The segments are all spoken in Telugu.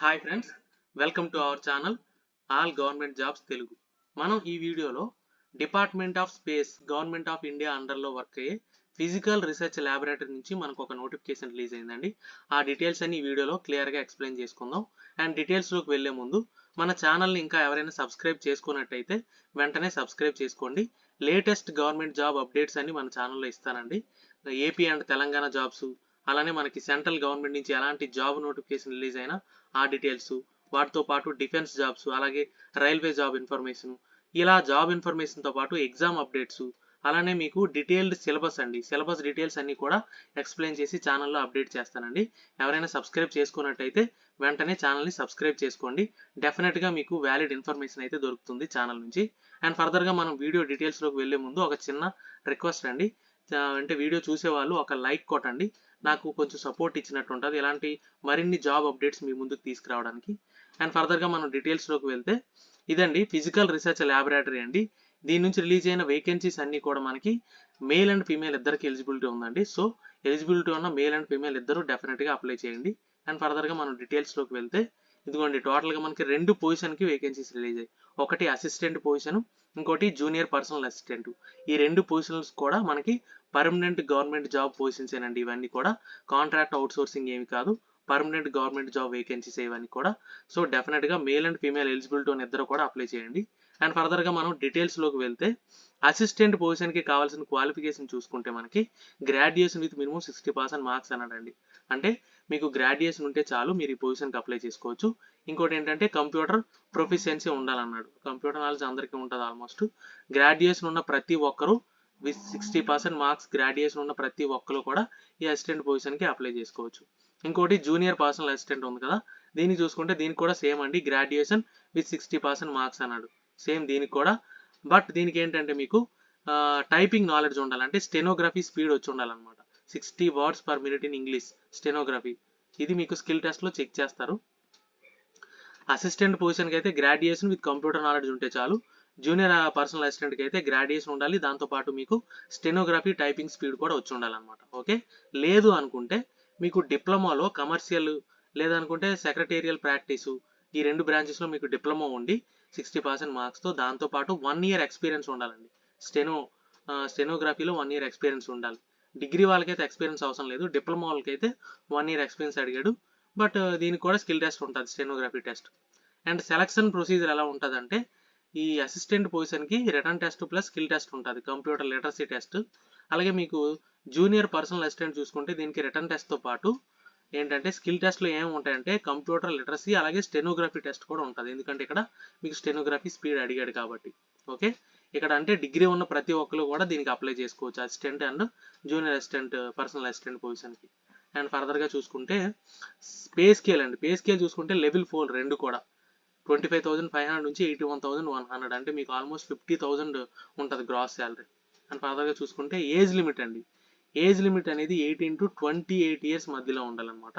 Hi friends, welcome to our channel all government jobs Telugu. మనం ఈ వీడియోలో department of space government of India అండర్లో వర్క్ అయ్యే ఫిజికల్ రీసెర్చ్ ల్యాబొరేటరీ నుంచి మనకు ఒక నోటిఫికేషన్ రిలీజ్ అయిందండి. ఆ డీటెయిల్స్ అన్ని ఈ వీడియోలో క్లియర్గా ఎక్స్ప్లెయిన్ చేసుకుందాం. అండ్ డీటెయిల్స్లోకి వెళ్ళే ముందు మన ఛానల్ని ఇంకా ఎవరైనా సబ్స్క్రైబ్ చేసుకున్నట్టయితే వెంటనే సబ్స్క్రైబ్ చేసుకోండి. లేటెస్ట్ గవర్నమెంట్ జాబ్ అప్డేట్స్ అన్ని మన ఛానల్లో ఇస్తానండి. ఏపీ అండ్ తెలంగాణ జాబ్స్, అలానే మనకి సెంట్రల్ గవర్నమెంట్ నుంచి ఎలాంటి జాబ్ నోటిఫికేషన్ రిలీజ్ అయినా ఆ డీటెయిల్స్, వాటితో పాటు డిఫెన్స్ జాబ్స్, అలాగే రైల్వే జాబ్ ఇన్ఫర్మేషన్, ఇలా జాబ్ ఇన్ఫర్మేషన్తో పాటు ఎగ్జామ్ అప్డేట్స్, అలానే మీకు డీటెయిల్డ్ సిలబస్ డీటెయిల్స్ అన్ని కూడా ఎక్స్ప్లెయిన్ చేసి ఛానల్లో అప్డేట్ చేస్తానండి. ఎవరైనా సబ్స్క్రైబ్ చేసుకున్నట్టయితే వెంటనే ఛానల్ని సబ్స్క్రైబ్ చేసుకోండి. డెఫినెట్గా మీకు వ్యాలిడ్ ఇన్ఫర్మేషన్ అయితే దొరుకుతుంది ఛానల్ నుంచి. అండ్ ఫర్దర్గా మనం వీడియో డీటెయిల్స్లోకి వెళ్ళే ముందు ఒక చిన్న రిక్వెస్ట్ అండి. అంటే వీడియో చూసే వాళ్ళు ఒక లైక్ కొట్టండి, నాకు కొంచెం సపోర్ట్ ఇచ్చినట్టు ఉంటుంది ఇలాంటి మరిన్ని జాబ్ అప్డేట్స్ మీ ముందుకు తీసుకురావడానికి. అండ్ ఫర్దర్గా మనం డీటెయిల్స్లోకి వెళ్తే ఇదండి ఫిజికల్ రీసెర్చ్ ల్యాబొరేటరీ అండి. దీని నుంచి రిలీజ్ అయిన వేకెన్సీస్ అన్నీ కూడా మనకి మేల్ అండ్ ఫీమేల్ ఇద్దరికి ఎలిజిబిలిటీ ఉందండి. సో ఎలిజిబిలిటీ ఉన్న మేల్ అండ్ ఫీమేల్ ఇద్దరు డెఫినెట్గా అప్లై చేయండి. అండ్ ఫర్దర్గా మనం డీటెయిల్స్లోకి వెళ్తే ఇదిగోండి టోటల్గా మనకి 2 పొజిషన్కి వేకెన్సీస్ రిలీజ్ అయ్యాయి. ఒకటి అసిస్టెంట్ పొజిషన్, ఇంకోటి జూనియర్ పర్సనల్ అసిస్టెంట్. ఈ 2 పొజిషన్స్ కూడా మనకి పర్మనెంట్ గవర్నమెంట్ జాబ్ పొజిషన్స్ ఏనండి. ఇవన్నీ కూడా కాంట్రాక్ట్ అవుట్సోర్సింగ్ ఏమి కాదు, పర్మనెంట్ గవర్నమెంట్ జాబ్ వేకెన్సీస్ ఇవన్నీ కూడా. సో డెఫినెట్గా మేల్ అండ్ ఫీమేల్ ఎలిజిబిలిటీ ఉన్న ఇద్దరు కూడా అప్లై చేయండి. అండ్ ఫర్దర్గా మనం డీటెయిల్స్లోకి వెళ్తే అసిస్టెంట్ పొజిషన్కి కావాల్సిన క్వాలిఫికేషన్ చూసుకుంటే మనకి గ్రాడ్యుయేషన్ విత్ మినిమం 60% మార్క్స్ అన్నాడండి. అంటే మీకు గ్రాడ్యుయేషన్ ఉంటే చాలు, మీరు ఈ పొజిషన్కి అప్లై చేసుకోవచ్చు. ఇంకోటి ఏంటంటే కంప్యూటర్ ప్రొఫిషియన్సీ ఉండాలన్నాడు. కంప్యూటర్ నాలెడ్జ్ అందరికీ ఉంటుంది ఆల్మోస్ట్. గ్రాడ్యుయేషన్ ఉన్న ప్రతి ఒక్కరూ విత్ 60% మార్క్స్ గ్రాడ్యుయేషన్ ఉన్న ప్రతి ఒక్కరు కూడా ఈ అసిస్టెంట్ పొజిషన్కి అప్లై చేసుకోవచ్చు. ఇంకోటి జూనియర్ పర్సనల్ అసిస్టెంట్ ఉంది కదా, దీనికి చూసుకుంటే దీనికి కూడా సేమ్ అండి, గ్రాడ్యుయేషన్ విత్ 60% మార్క్స్ అన్నాడు. సేమ్ దీనికి కూడా. బట్ దీనికి ఏంటంటే మీకు టైపింగ్ నాలెడ్జ్ ఉండాలి, అంటే స్టెనోగ్రఫీ స్పీడ్ వచ్చి ఉండాలన్నమాట. 60 words per minute in English stenography. ఇది మీకు స్కిల్ టెస్ట్లో చెక్ చేస్తారు. అసిస్టెంట్ పొజిషన్కి అయితే గ్రాడ్యుయేషన్ విత్ కంప్యూటర్ నాలెడ్జ్ ఉంటే చాలు. జూనియర్ పర్సనల్ అసిస్టెంట్కి అయితే గ్రాడ్యుయేషన్ ఉండాలి, దాంతోపాటు మీకు స్టెనోగ్రఫీ టైపింగ్ స్పీడ్ కూడా వచ్చి ఉండాలన్నమాట. ఓకే, లేదు అనుకుంటే మీకు డిప్లొమాలో కమర్షియల్ లేదనుకుంటే సెక్రటేరియల్ ప్రాక్టీసు, ఈ 2 బ్రాంచెస్లో మీకు డిప్లొమా ఉండి 60% మార్క్స్తో, దాంతోపాటు 1 year ఎక్స్పీరియన్స్ ఉండాలండి. స్టెనోగ్రఫీలో 1 year ఎక్స్పీరియన్స్ ఉండాలి. డిగ్రీ వాళ్ళకైతే ఎక్స్పీరియన్స్ అవసరం లేదు, డిప్లొమా వాళ్ళకైతే 1 year ఎక్స్పీరియన్స్ అడిగాడు. బట్ దీనికి కూడా స్కిల్ టెస్ట్ ఉంటుంది, stenography test. And selection procedure ఎలా ఉంటుందంటే ఈ అసిస్టెంట్ పొజిషన్కి return test plus skill test ఉంటుంది, కంప్యూటర్ లిటరసీ టెస్ట్. అలాగే మీకు జూనియర్ పర్సనల్ అసిస్టెంట్ చూసుకుంటే దీనికి రిటర్న్ టెస్ట్తో పాటు ఏంటంటే స్కిల్ టెస్ట్లో ఏమి ఉంటాయంటే కంప్యూటర్ లిటరసీ అలాగే స్టెనోగ్రఫీ టెస్ట్ కూడా ఉంటుంది, ఎందుకంటే ఇక్కడ మీకు స్టెనోగ్రఫీ స్పీడ్ అడిగాడు కాబట్టి. ఓకే, ఇక్కడ అంటే డిగ్రీ ఉన్న ప్రతి ఒక్కరు కూడా దీనికి అప్లై చేసుకోవచ్చు, assistant and junior assistant personal assistant పొజిషన్కి. అండ్ ఫర్దర్గా చూసుకుంటే పే స్కేల్ అండి, పే స్కేల్ చూసుకుంటే లెవెల్ 4 రెండు కూడా 25,500 నుంచి 81,100, అంటే మీకు ఆల్మోస్ట్ 50,000 ఉంటుంది గ్రాస్ శాలరీ. అండ్ ఫర్దర్గా చూసుకుంటే ఏజ్ లిమిట్ అండి, ఏజ్ లిమిట్ అనేది 18 to 28 years మధ్యలో ఉండాలన్నమాట.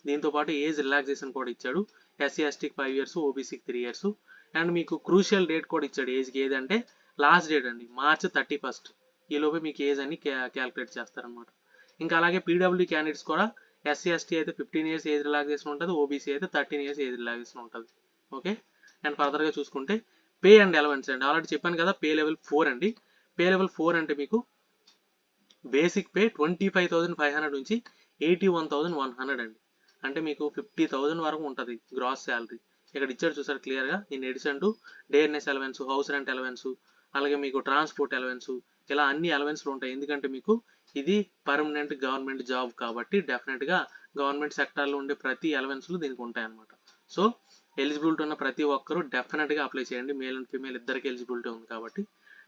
దీంతోపాటు ఏజ్ రిలాక్సేషన్ కూడా ఇచ్చాడు, ఎస్సీ ఎస్టీకి 5 years, ఓబీసీకి 3 years. అండ్ మీకు క్రూషియల్ డేట్ కూడా ఇచ్చాడు ఏజ్కి, ఏదంటే లాస్ట్ డేట్ అండి March 31st. ఈలోపే మీకు ఏజ్ అని క్యాలిక్యులేట్ చేస్తారనమాట. ఇంకా అలాగే పీడబ్ల్యూ క్యాండిడేట్స్ కూడా ఎస్సీ ఎస్టీ అయితే 15 years ఏజ్ రిలాక్సేషన్ ఉంటుంది, ఓబీసీ అయితే 13 years ఏజ్ రిలాక్సేషన్ ఉంటుంది. ఓకే, అండ్ ఫర్దర్గా చూసుకుంటే పే అండ్ అలవెన్స్ అండి, ఆల్రెడీ చెప్పాను కదా పే లెవెల్ 4 అండి. పే లెవెల్ 4 అంటే మీకు బేసిక్ పే 25,500 నుంచి 81,100 అండి, అంటే మీకు 50,000 వరకు ఉంటుంది గ్రాస్ శాలరీ. ఇక్కడ ఇచ్చాడు చూసారు క్లియర్గా. In addition to డేర్నెస్ allowance, house rent allowance, అలాగే మీకు ట్రాన్స్పోర్ట్ అలవెన్స్, ఇలా అన్ని అలవెన్స్లు ఉంటాయి. ఎందుకంటే మీకు ఇది పర్మనెంట్ గవర్నమెంట్ జాబ్ కాబట్టి డెఫినెట్గా గవర్నమెంట్ సెక్టార్లో ఉండే ప్రతి అలవెన్స్లు దీనికి ఉంటాయి అన్నమాట. సో ఎలిజిబిలిటీ ఉన్న ప్రతి ఒక్కరూ డెఫినెట్గా అప్లై చేయండి, మేల్ అండ్ ఫీమేల్ ఇద్దరికి ఎలిజిబిలిటీ ఉంది కాబట్టి.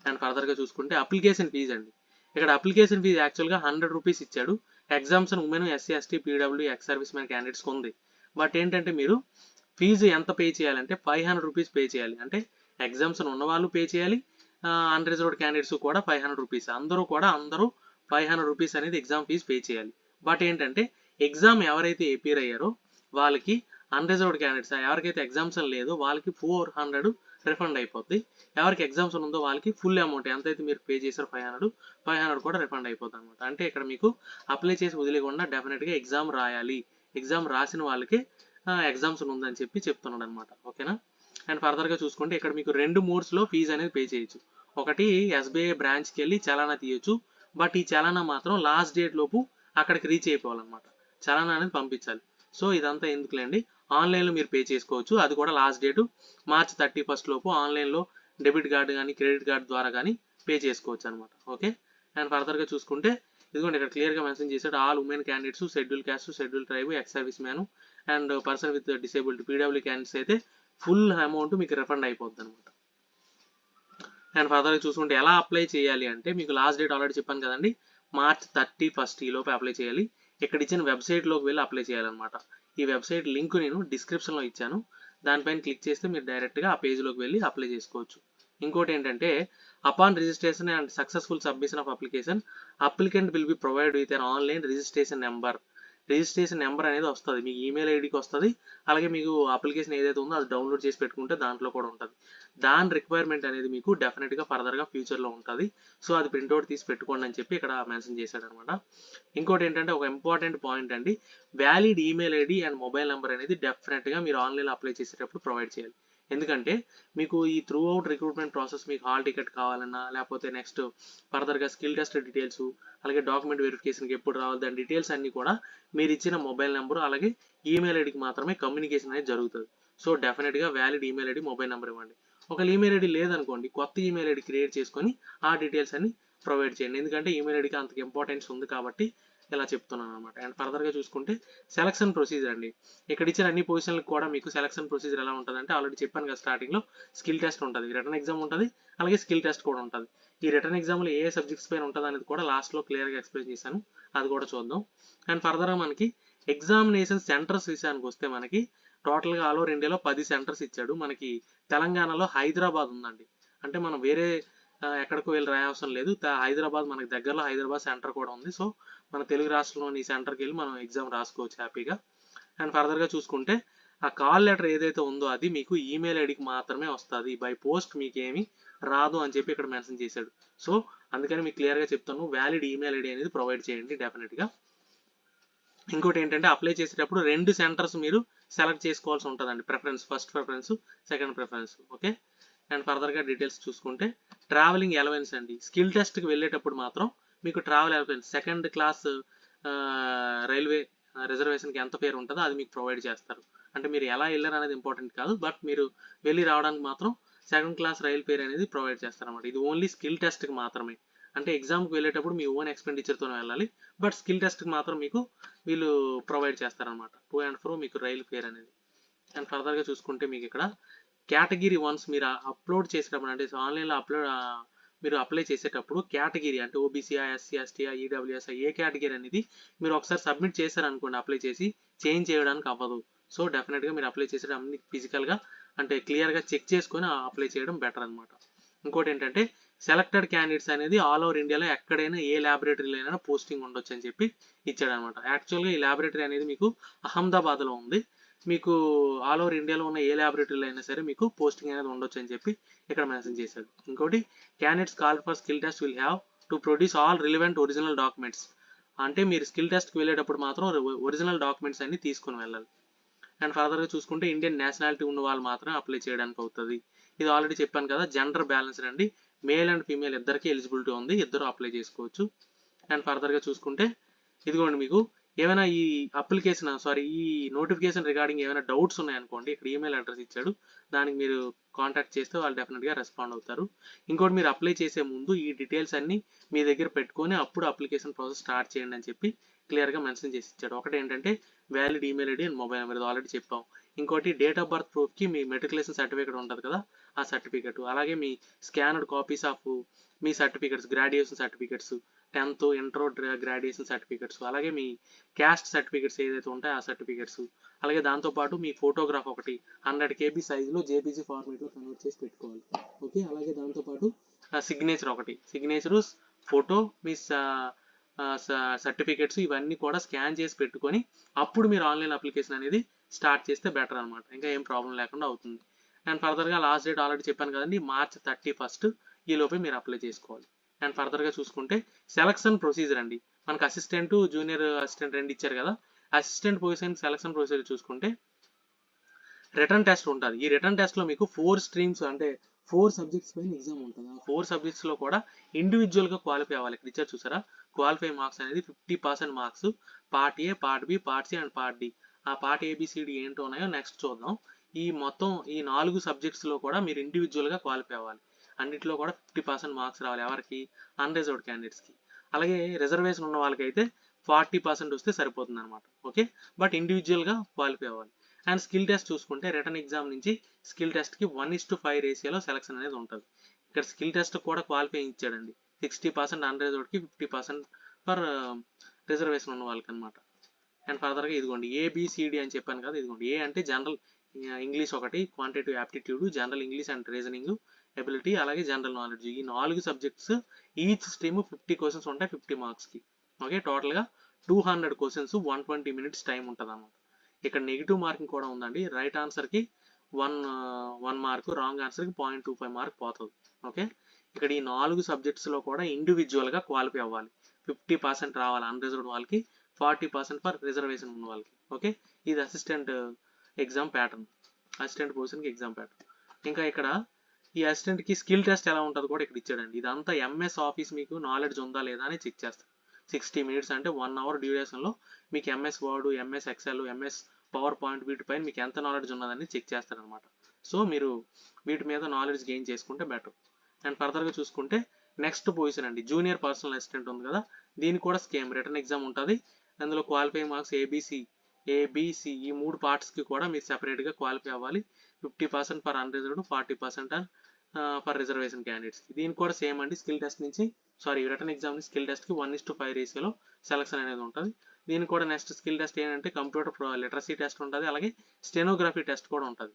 అండ్ ఫర్దర్గా చూసుకుంటే అప్లికేషన్ ఫీజు అండి, ఇక్కడ అప్లికేషన్ ఫీజు యాక్చువల్గా 100 రూపీస్ ఇచ్చాడు. Exemption women, SC ST, PW, ex service man క్యాండిడేట్స్కి ఉంది. బట్ ఏంటంటే మీరు ఫీజు ఎంత పే చేయాలంటే 500 రూపీస్ పే చేయాలి, అంటే ఎగ్జామ్షన్ ఉన్నవాళ్ళు పే చేయాలి, అన్రిజర్వ్డ్ క్యాండిడేట్స్ కూడా 500 రూపీస్, అందరూ 500 రూపీస్ అనేది ఎగ్జామ్ ఫీజు పే చేయాలి. బట్ ఏంటంటే ఎగ్జామ్ ఎవరైతే అపియర్ అయ్యారో వాళ్ళకి, అన్రిజర్వ్డ్ క్యాండిడేట్స్ ఎవరికైతే ఎగ్జామ్షన్ లేదో వాళ్ళకి 400 రిఫండ్ అయిపోద్ది. ఎవరికి ఎగ్జామ్షన్ ఉందో వాళ్ళకి ఫుల్ అమౌంట్ ఎంతైతే మీరు పే చేశారో 500 కూడా రిఫండ్ అయిపోతుంది అనమాట. అంటే ఇక్కడ మీకు అప్లై చేసి వదిలేకుండా డెఫినెట్గా ఎగ్జామ్ రాయాలి, ఎగ్జామ్ రాసిన వాళ్ళకి ఎగ్జామ్స్ ఉందని చెప్పి చెప్తున్నాడు అనమాట. ఓకేనా. అండ్ ఫర్దర్గా చూసుకుంటే ఇక్కడ మీకు 2 మోడ్స్లో ఫీజు అనేది పే చేయొచ్చు. ఒకటి ఎస్బీఐ బ్రాంచ్కి వెళ్ళి చలానా తీయొచ్చు. బట్ ఈ చలానా మాత్రం లాస్ట్ డేట్ లోపు అక్కడికి రీచ్ అయిపోవాలన్నమాట. చలానా అనేది పంపించాలి. సో ఇదంతా ఎందుకులేండి, ఆన్లైన్లో మీరు పే చేసుకోవచ్చు. అది కూడా లాస్ట్ డేటు మార్చ్ 31 లోపు ఆన్లైన్లో డెబిట్ కార్డు కానీ క్రెడిట్ కార్డు ద్వారా కానీ పే చేసుకోవచ్చు అనమాట. ఓకే. అండ్ ఫర్దర్గా చూసుకుంటే ఇదిగోండి ఇక్కడ క్లియర్గా మెన్షన్ చేశాడు, all women candidates, schedule caste, schedule tribe, X service man and person with disability PW candidates అయితే ఫుల్ అమౌంట్ మీకు రిఫండ్ అయిపోద్ది అనమాట. అండ్ ఫర్దర్గా చూసుకుంటే ఎలా అప్లై చేయాలి అంటే మీకు లాస్ట్ డేట్ ఆల్రెడీ చెప్పాను కదండి, మార్చ్ 31 ఈ లోపు అప్లై చేయాలి. ఇక్కడ ఇచ్చిన వెబ్సైట్లోకి వెళ్ళి అప్లై చేయాలన్నమాట. ఈ వెబ్సైట్ లింక్ నేను డిస్క్రిప్షన్లో ఇచ్చాను. దానిపైన క్లిక్ చేస్తే మీరు డైరెక్ట్గా ఆ పేజ్లోకి వెళ్ళి అప్లై చేసుకోవచ్చు. ఇంకోటి ఏంటంటే, upon registration and successful submission of application, applicant will be provide with an online registration number. Registration number అనేది వస్తుంది మీకు ఈమెయిల్ ఐడికి వస్తుంది. అలాగే మీకు అప్లికేషన్ ఏదైతే ఉందో అది డౌన్లోడ్ చేసి పెట్టుకుంటే దాంట్లో కూడా ఉంటుంది. దాని రిక్వైర్మెంట్ అనేది మీకు డెఫినెట్గా ఫర్దర్గా ఫ్యూచర్లో ఉంటుంది. సో అది ప్రింట్అవుట్ తీసి పెట్టుకోండి అని చెప్పి ఇక్కడ మెన్షన్ చేశాడు అనమాట. ఇంకోటి ఏంటంటే ఒక ఇంపార్టెంట్ పాయింట్ అండి, valid email ID and mobile number అనేది డెఫినెట్గా మీరు ఆన్లైన్లో అప్లై చేసేటప్పుడు ప్రొవైడ్ చేయాలి. ఎందుకంటే మీకు ఈ త్రూ అవుట్ రిక్రూట్మెంట్ ప్రాసెస్ మీకు హాల్ టికెట్ కావాలన్నా లేకపోతే నెక్స్ట్ ఫర్దర్గా స్కిల్ టెస్ట్ డీటెయిల్స్ అలాగే డాక్యుమెంట్ వెరిఫికేషన్కి ఎప్పుడు రావాలి దాని డీటెయిల్స్ అన్నీ కూడా మీరు ఇచ్చిన మొబైల్ నెంబర్ అలాగే ఈమెయిల్ ఐడికి మాత్రమే కమ్యూనికేషన్ అనేది జరుగుతుంది. సో డెఫినెట్గా valid email ID mobile number ఇవ్వండి. ఒకవేళ ఈమెయిల్ ఐడి లేదనుకోండి, కొత్త ఈమెయిల్ ఐడి క్రియేట్ చేసుకొని ఆ డీటెయిల్స్ అన్ని ప్రొవైడ్ చేయండి. ఎందుకంటే ఈమెయిల్ ఐడికి అంతకు ఇంపార్టెన్స్ ఉంది కాబట్టి ఇలా చెప్తున్నాను అనమాట. అండ్ ఫర్దర్గా చూసుకుంటే సెలక్షన్ ప్రొసీజర్ అండి, ఇక్కడ ఇచ్చిన అన్ని పొజిషన్లకు కూడా మీకు సెలక్షన్ ప్రొసీజర్ ఎలా ఉంటుందంటే ఆల్రెడీ చెప్పాను కదా స్టార్టింగ్లో, స్కిల్ టెస్ట్ ఉంటుంది, రిటర్న్ ఎగ్జామ్ ఉంటుంది, అలాగే స్కిల్ టెస్ట్ కూడా ఉంటుంది. ఈ రిటర్న్ ఎగ్జామ్లో ఏ సబ్జెక్ట్స్ పైన ఉంటుంది అనేది కూడా లాస్ట్లో క్లియర్గా ఎక్స్ప్లెయిన్ చేశాను, అది కూడా చూద్దాం. అండ్ ఫర్దర్గా మనకి ఎగ్జామినేషన్ సెంటర్స్ విషయానికి వస్తే మనకి టోటల్గా ఆల్ ఓవర్ ఇండియాలో 10 సెంటర్స్ ఇచ్చాడు. మనకి తెలంగాణలో హైదరాబాద్ ఉందండి, అంటే మనం వేరే ఎక్కడికి వెళ్ళి రాయవసరం లేదు. హైదరాబాద్ మనకి దగ్గరలో హైదరాబాద్ సెంటర్ కూడా ఉంది. సో మన తెలుగు రాష్ట్రంలోని సెంటర్కి వెళ్ళి మనం ఎగ్జామ్ రాసుకోవచ్చు హ్యాపీగా. అండ్ ఫర్దర్గా చూసుకుంటే ఆ కాల్ లెటర్ ఏదైతే ఉందో అది మీకు ఈమెయిల్ ఐడికి మాత్రమే వస్తుంది, బై పోస్ట్ మీకు ఏమి రాదు అని చెప్పి ఇక్కడ మెన్షన్ చేశాడు. సో అందుకని మీకు క్లియర్గా చెప్తాను, వ్యాలిడ్ ఈమెయిల్ ఐడి అనేది ప్రొవైడ్ చేయండి డెఫినెట్గా. ఇంకోటి ఏంటంటే అప్లై చేసేటప్పుడు 2 సెంటర్స్ మీరు సెలెక్ట్ చేసుకోవాల్సి ఉంటుందండి, preference, first preference, second preference. Okay. And ఫర్దర్గా డీటెయిల్స్ చూసుకుంటే ట్రావెలింగ్ అలవెన్స్ అండి, స్కిల్ టెస్ట్కి వెళ్ళేటప్పుడు మాత్రం మీకు travel allowance second class railway రిజర్వేషన్కి ఎంత పేరు ఉంటుందో అది మీకు ప్రొవైడ్ చేస్తారు. అంటే మీరు ఎలా వెళ్ళారు అనేది ఇంపార్టెంట్ కాదు, బట్ మీరు వెళ్ళి రావడానికి మాత్రం సెకండ్ క్లాస్ రైల్ ఫేర్ అనేది ప్రొవైడ్ చేస్తారన్నమాట. ఇది ఓన్లీ స్కిల్ టెస్ట్కి మాత్రమే, అంటే ఎగ్జామ్కి వెళ్ళేటప్పుడు మీ ఓన్ ఎక్స్పెండిచర్తో వెళ్ళాలి, బట్ స్కిల్ టెస్ట్కి మాత్రం మీకు వీళ్ళు ప్రొవైడ్ చేస్తారనమాట. టు అండ్ ఫ్రో మీకు రైల్ ఫేర్ అనేది. అండ్ ఫర్దర్గా చూసుకుంటే మీకు ఇక్కడ కేటగిరీ వన్స్ మీరు అప్లోడ్ చేసేటప్పుడు అంటే ఆన్లైన్లో మీరు అప్లై చేసేటప్పుడు కేటగిరీ అంటే ఓబీసీఆ, ఎస్సీ, ఎస్టీఆ, ఈడబ్ల్యూఎస్ ఏ కేటగిరీ అనేది మీరు ఒకసారి సబ్మిట్ చేశారనుకోండి, అప్లై చేసి చేంజ్ చేయడానికి అవ్వదు. సో డెఫినెట్గా మీరు అప్లై చేసేటప్పుడు అన్ని ఫిజికల్గా అంటే క్లియర్గా చెక్ చేసుకొని అప్లై చేయడం బెటర్ అనమాట. ఇంకోటి ఏంటంటే సెలెక్టెడ్ క్యాండిడేట్స్ అనేది ఆల్ ఓవర్ ఇండియాలో ఎక్కడైనా ఏ ల్యాబొరేటరీలో అయినా పోస్టింగ్ ఉండొచ్చు అని చెప్పి ఇచ్చాడు అనమాట. యాక్చువల్గా ఈ ల్యాబొరేటరీ అనేది మీకు అహ్మదాబాద్లో ఉంది. మీకు ఆల్ ఓవర్ ఇండియాలో ఉన్న ఏ ల్యాబొరేటరీలో అయినా సరే మీకు పోస్టింగ్ అనేది ఉండొచ్చు అని చెప్పి ఇక్కడ మెన్షన్ చేశాడు. ఇంకోటి candidates call for skill test will have to produce all relevant original documents, అంటే మీరు స్కిల్ టెస్ట్కి వెళ్ళేటప్పుడు మాత్రం ఒరిజినల్ డాక్యుమెంట్స్ అన్ని తీసుకుని వెళ్ళాలి. అండ్ ఫర్దర్గా చూసుకుంటే ఇండియన్ నేషనాలిటీ ఉన్న వాళ్ళు మాత్రమే అప్లై చేయడానికి అవుతుంది. ఇది ఆల్రెడీ చెప్పాను కదా, జెండర్ బ్యాలెన్స్ అండి, మేల్ అండ్ ఫీమేల్ ఇద్దరికి ఎలిజిబిలిటీ ఉంది, ఇద్దరు అప్లై చేసుకోవచ్చు. అండ్ ఫర్దర్గా చూసుకుంటే ఇదిగోండి మీకు ఏమైనా ఈ ఈ నోటిఫికేషన్ రిగార్డింగ్ ఏమైనా డౌట్స్ ఉన్నాయనుకోండి, ఇక్కడ ఈమెయిల్ అడ్రస్ ఇచ్చాడు, దానికి మీరు కాంటాక్ట్ చేస్తే వాళ్ళు డెఫినెట్గా రెస్పాండ్ అవుతారు. ఇంకోటి మీరు అప్లై చేసే ముందు ఈ డీటెయిల్స్ అన్ని మీ దగ్గర పెట్టుకొని అప్పుడు అప్లికేషన్ ప్రాసెస్ స్టార్ట్ చేయండి అని చెప్పి క్లియర్గా మెన్షన్ చేసి ఇచ్చాడు. ఒకటి ఏంటంటే valid email ID and mobile number, already చెప్పాం. ఇంకోటి డేట్ ఆఫ్ బర్త్ ప్రూఫ్కి మీ మెట్రికులేషన్ సర్టిఫికేట్ ఉంటుంది కదా, ఆ సర్టిఫికేట్, అలాగే మీ స్కానర్డ్ కాపీస్ ఆఫ్ మీ certificates, graduation certificates, 10th inter graduation certificates, అలాగే మీ క్యాస్ట్ సర్టిఫికేట్స్ ఏదైతే ఉంటాయో ఆ సర్టిఫికేట్స్, అలాగే దాంతోపాటు మీ ఫోటోగ్రాఫ్ ఒకటి 100 KB సైజులో జేపీజీ ఫార్మేట్లో కన్వర్ట్ చేసి పెట్టుకోవాలి. ఓకే. అలాగే దాంతోపాటు సిగ్నేచర్ ఒకటి, సిగ్నేచరు, ఫోటో, మీ సర్టిఫికేట్స్ ఇవన్నీ కూడా స్కాన్ చేసి పెట్టుకొని అప్పుడు మీరు ఆన్లైన్ అప్లికేషన్ అనేది స్టార్ట్ చేస్తే బెటర్ అనమాట, ఇంకా ఏం ప్రాబ్లం లేకుండా అవుతుంది. అండ్ ఫర్దర్గా లాస్ట్ డేట్ ఆల్రెడీ చెప్పాను కదండి, మార్చ్ 31 ఈ లోపే మీరు అప్లై చేసుకోవాలి. అండ్ ఫర్దర్గా చూసుకుంటే సెలక్షన్ ప్రొసీజర్ అండి, మనకు అసిస్టెంట్, జూనియర్ అసిస్టెంట్ 2 ఇచ్చారు కదా, అసిస్టెంట్ పొజిషన్ సెలక్షన్ ప్రొసీజర్ చూసుకుంటే రిటర్న్ టెస్ట్ ఉంటుంది. ఈ రిటర్న్ టెస్ట్లో మీకు 4 స్ట్రీమ్స్ అంటే 4 సబ్జెక్ట్స్ పైన ఎగ్జామ్ ఉంటుంది. ఆ 4 సబ్జెక్ట్స్లో కూడా ఇండివిజువల్గా క్వాలిఫై అవ్వాలి. ఇక్కడ ఇచ్చారు చూసారా, క్వాలిఫై మార్క్స్ అనేది 50% marks part A, part B, part C and part D. ఆ పార్ట్ ఏబిసిడి ఏంటో ఉన్నాయో నెక్స్ట్ చూద్దాం. ఈ మొత్తం ఈ 4 సబ్జెక్ట్స్లో కూడా మీరు ఇండివిజువల్గా క్వాలిఫై అవ్వాలి. అన్నింటిలో కూడా 50% మార్క్స్ రావాలి. ఎవరికి? అన్రిజర్వ్డ్ క్యాండిడేట్స్కి. అలాగే రిజర్వేషన్ ఉన్న వాళ్ళకైతే 40% వస్తే సరిపోతుంది అనమాట. ఓకే, బట్ ఇండివిజువల్గా క్వాలిఫై అవ్వాలి. అండ్ స్కిల్ టెస్ట్ చూసుకుంటే రిటర్న్ ఎగ్జామ్ నుంచి స్కిల్ టెస్ట్కి 1:5 రేషియోలో సెలక్షన్ అనేది ఉంటుంది. ఇక్కడ స్కిల్ టెస్ట్ కూడా క్వాలిఫై ఇచ్చాడండి. 60% అన్రిజర్వ్డ్కి, 50% ఫర్ రిజర్వేషన్ ఉన్న వాళ్ళకి అనమాట. అండ్ ఫర్దర్గా ఇదిగోండి ఏబిసిడి అని చెప్పాను కదా, ఇదిగోండి ఏ అంటే జనరల్ ఇంగ్లీష్ ఒకటి, quantitative aptitude, general English and reasoning ability, అలాగే జనరల్ నాలెడ్జ్. ఈ 4 సబ్జెక్ట్స్ ఈచ్ స్ట్రీమ్ 50 క్వశ్చన్స్ ఉంటాయి 50 మార్క్స్కి. ఓకే, టోటల్గా 200 క్వశ్చన్స్, 120 మినిట్స్ టైం ఉంటుంది అన్నమాట. ఇక్కడ నెగిటివ్ మార్కింగ్ కూడా ఉందండి. రైట్ ఆన్సర్కి 1 మార్కు, రాంగ్ ఆన్సర్కి 0.25 మార్క్ పోతుంది. ఓకే, ఇక్కడ ఈ 4 సబ్జెక్ట్స్లో కూడా ఇండివిజువల్గా క్వాలిఫై అవ్వాలి. 50% రావాలి అన్రిజర్వ్డ్ వాళ్ళకి, 40% ఫర్ రిజర్వేషన్ ఉన్న వాళ్ళకి. ఓకే, ఇది అసిస్టెంట్ ఎగ్జామ్ ప్యాటర్న్, అసిస్టెంట్ పొజిషన్కి ఎగ్జామ్ ప్యాటర్న్. ఇంకా ఇక్కడ ఈ అసిస్టెంట్కి స్కిల్ టెస్ట్ ఎలా ఉంటుంది కూడా ఇక్కడ ఇచ్చాడండి. ఇదంతా ఎంఎస్ ఆఫీస్ మీకు నాలెడ్జ్ ఉందా లేదా అని చెక్ చేస్తాను. 60 మినిట్స్ అంటే 1 అవర్ డ్యూరేషన్లో మీకు MS word, MS Excel, MS power point వీటిపైన మీకు ఎంత నాలెడ్జ్ ఉన్నదని చెక్ చేస్తారనమాట. సో మీరు వీటి మీద నాలెడ్జ్ గెయిన్ చేసుకుంటే బెటర్. అండ్ ఫర్దర్గా చూసుకుంటే నెక్స్ట్ పొజిషన్ అండి, జూనియర్ పర్సనల్ అసిస్టెంట్ ఉంది కదా, దీనికి కూడా స్కేమ్ రిటర్న్ ఎగ్జామ్ ఉంటుంది. అందులో క్వాలిఫైయింగ్ మార్క్స్ ఏబిసి ఈ 3 పార్ట్స్కి కూడా మీరు సెపరేట్గా క్వాలిఫై అవ్వాలి. 50% ఫర్ అన్రిజర్వ్డ్, 40% ఫర్ రిజర్వేషన్ క్యాండిడేట్స్కి. దీనికి కూడా సేమ్ అండి, స్కిల్ టెస్ట్ నుంచి రిటర్న్ ఎగ్జామ్ నుంచి స్కిల్ టెస్ట్కి 1:5 రేషియోలో సెలక్షన్ అనేది ఉంటుంది. దీనికి కూడా నెక్స్ట్ స్కిల్ టెస్ట్ ఏంటంటే కంప్యూటర్ లిటరసీ టెస్ట్ ఉంటుంది, అలాగే స్టెనోగ్రఫీ టెస్ట్ కూడా ఉంటుంది.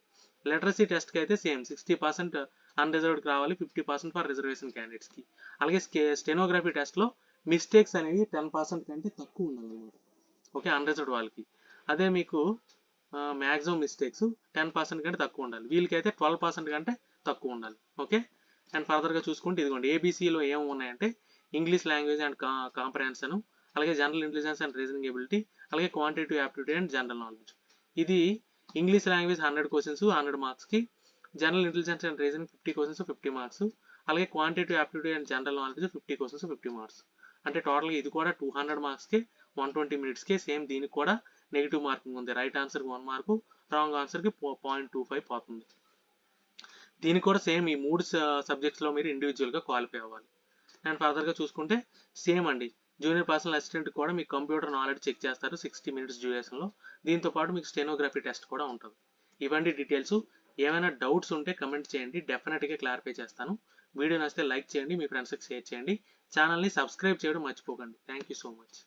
లిటరసీ టెస్ట్కి అయితే సేమ్ 60% అన్రిజర్వ్డ్కి రావాలి, 50% ఫర్ రిజర్వేషన్ క్యాండిడేట్స్కి. అలాగే స్టెనోగ్రఫీ టెస్ట్లో మిస్టేక్స్ అనేవి 10% కంటే తక్కువ ఉండాలన్నమాట. ఓకే, అన్రిజర్వ్డ్ వాళ్ళకి. అదే మీకు మ్యాక్సిమం మిస్టేక్స్ 10% కంటే తక్కువ ఉండాలి. వీళ్ళకైతే 12% కంటే తక్కువ ఉండాలి. ఓకే, అండ్ ఫర్దర్గా చూసుకుంటే ఇదిగోండి ఏబీసీలో ఏమి ఉన్నాయంటే ఇంగ్లీష్ లాంగ్వేజ్ అండ్ కాంప్రహెన్షన్, అలాగే general intelligence and reasoning ability, అలాగే quantitative aptitude and general knowledge. ఇది ఇంగ్లీష్ లాంగ్వేజ్ 100 క్వశ్చన్స్ 100 మార్క్స్కి, general intelligence and reasoning 50 questions 50 marks, అలాగే quantitative aptitude and general knowledge 50 questions 50 marks. అంటే టోటల్గా ఇది కూడా 200 మార్క్స్కి 120 మినిట్స్కి. సేమ్ దీనికి కూడా నెగిటివ్ మార్కింగ్ ఉంది. రైట్ ఆన్సర్కి 1 మార్కు, రాంగ్ ఆన్సర్కి 0.25 పోతుంది. దీనికి కూడా సేమ్ ఈ 3 సబ్జెక్ట్స్లో మీరు ఇండివిజువల్గా క్వాలిఫై అవ్వాలి. అండ్ ఫర్దర్గా చూసుకుంటే సేమ్ అండి, జూనియర్ పర్సనల్ అసిస్టెంట్ కూడా మీకు కంప్యూటర్ నాలెడ్జ్ చెక్ చేస్తారు 60 మినిట్స్ డ్యూరేషన్లో. దీంతో పాటు మీకు స్టెనోగ్రఫీ టెస్ట్ కూడా ఉంటుంది. ఇవన్నీ డీటెయిల్స్. ఏమైనా డౌట్స్ ఉంటే కమెంట్ చేయండి, డెఫినెట్గా క్లారిఫై చేస్తాను. వీడియో నచ్చితే లైక్ చేయండి, మీ ఫ్రెండ్స్కి షేర్ చేయండి. ఛానల్ని సబ్స్క్రైబ్ చేయడం మర్చిపోకండి. Thank you so much.